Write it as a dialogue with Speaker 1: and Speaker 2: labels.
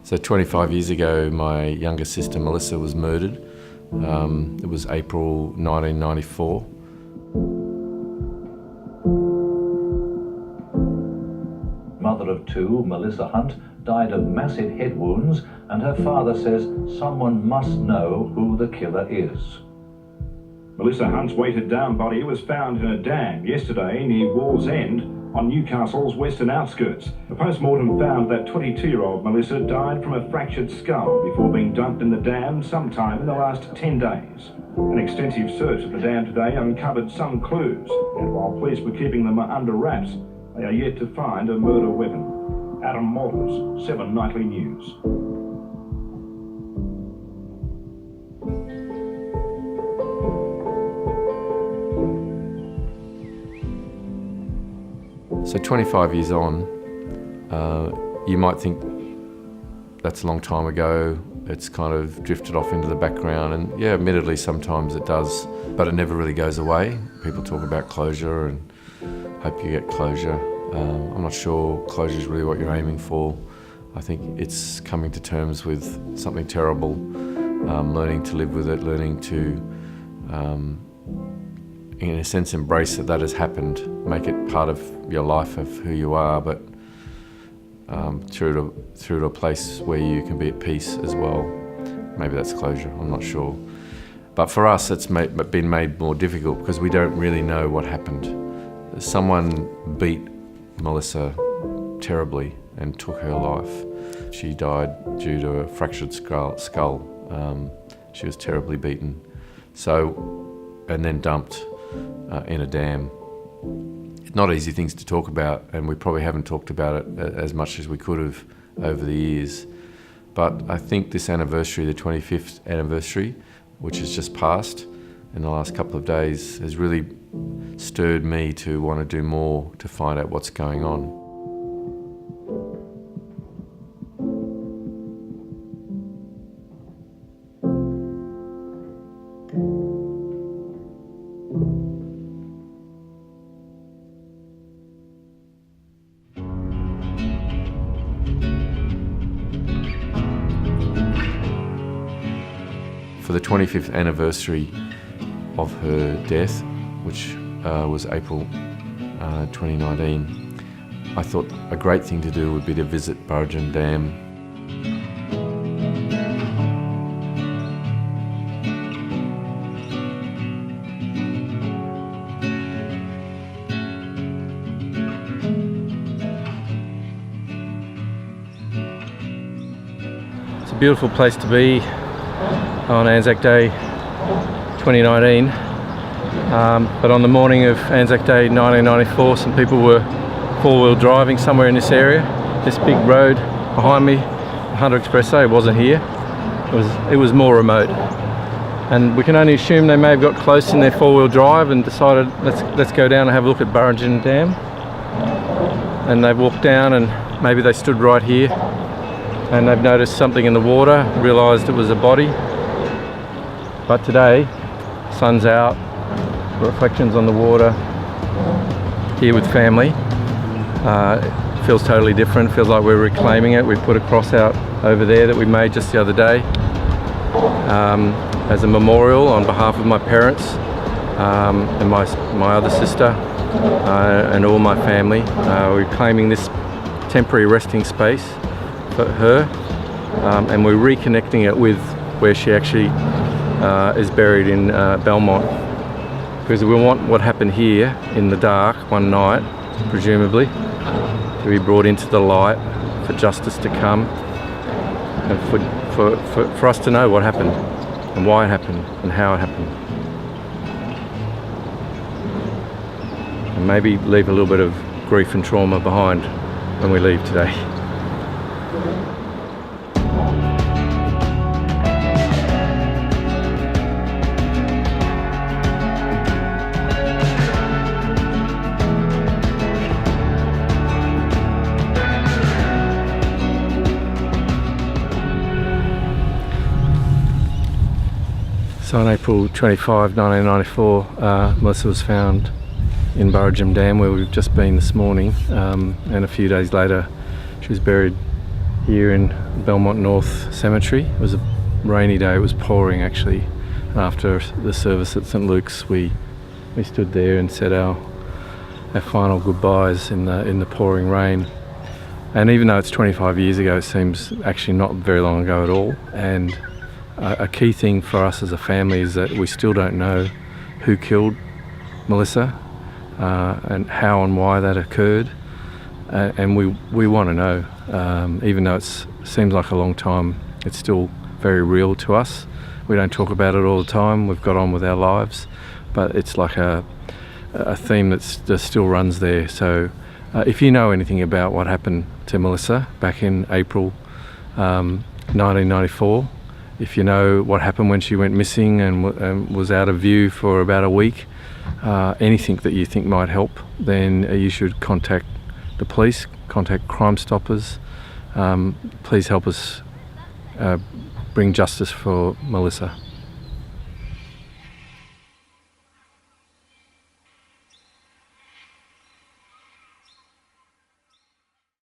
Speaker 1: So 25 years ago, my younger sister Melissa was murdered. It was April 1994.
Speaker 2: Mother of two, Melissa Hunt, died of massive head wounds, and her father says someone must know who the killer is.
Speaker 3: Melissa Hunt's weighted down body was found in a dam yesterday near Wallsend on Newcastle's western outskirts. A post-mortem found that 22-year-old Melissa died from a fractured skull before being dumped in the dam sometime in the last 10 days. An extensive search of the dam today uncovered some clues, and while police were keeping them under wraps, they are yet to find a murder weapon. Adam Walters, 7 Nightly News.
Speaker 1: So 25 years on, you might think that's a long time ago. It's kind of drifted off into the background, and yeah, admittedly sometimes it does, but it never really goes away. People talk about closure and hope you get closure. I'm not sure closure is really what you're aiming for. I think it's coming to terms with something terrible, learning to live with it, learning to in a sense embrace that has happened, make it part of your life, of who you are, but through to a place where you can be at peace as well. Maybe that's closure, I'm not sure. But for us it's been made more difficult because we don't really know what happened. Someone beat Melissa terribly and took her life. She died due to a fractured skull. She was terribly beaten. And then dumped in a dam. Not easy things to talk about, and we probably haven't talked about it as much as we could have over the years. But I think this anniversary, the 25th anniversary, which has just passed in the last couple of days, has really stirred me to want to do more to find out what's going on. For the 25th anniversary of her death, which was April 2019, I thought a great thing to do would be to visit Burragen Dam.
Speaker 4: It's a beautiful place to be on Anzac Day 2019, but on the morning of Anzac Day 1994 some people were four-wheel driving somewhere in this area. This big road behind me, Hunter Expressway, wasn't here. It was more remote, and we can only assume they may have got close in their four-wheel drive and decided let's go down and have a look at Burragen Dam. And they've walked down, and maybe they stood right here and they've noticed something in the water, realised it was a body. But today, sun's out, reflections on the water, here with family. It feels totally different, feels like we're reclaiming it. We've put a cross out over there that we made just the other day as a memorial on behalf of my parents and my other sister and all my family. We're claiming this temporary resting space for her, and we're reconnecting it with where she actually is buried in Belmont, because we want what happened here in the dark one night, presumably, to be brought into the light, for justice to come, and for us to know what happened and why it happened and how it happened, and maybe leave a little bit of grief and trauma behind when we leave today. So on April 25, 1994, Melissa was found in Burrajum Dam, where we've just been this morning, and a few days later she was buried here in Belmont North Cemetery. It was a rainy day, it was pouring actually. After the service at St Luke's, we stood there and said our final goodbyes in the pouring rain. And even though it's 25 years ago, it seems actually not very long ago at all. And a key thing for us as a family is that we still don't know who killed Melissa and how and why that occurred. And we want to know, even though it seems like a long time, it's still very real to us. We don't talk about it all the time, we've got on with our lives, but it's like a theme that still runs there. So if you know anything about what happened to Melissa back in April 1994, if you know what happened when she went missing and was out of view for about a week, anything that you think might help, then you should contact the police, contact Crime Stoppers. Please help us bring justice for Melissa.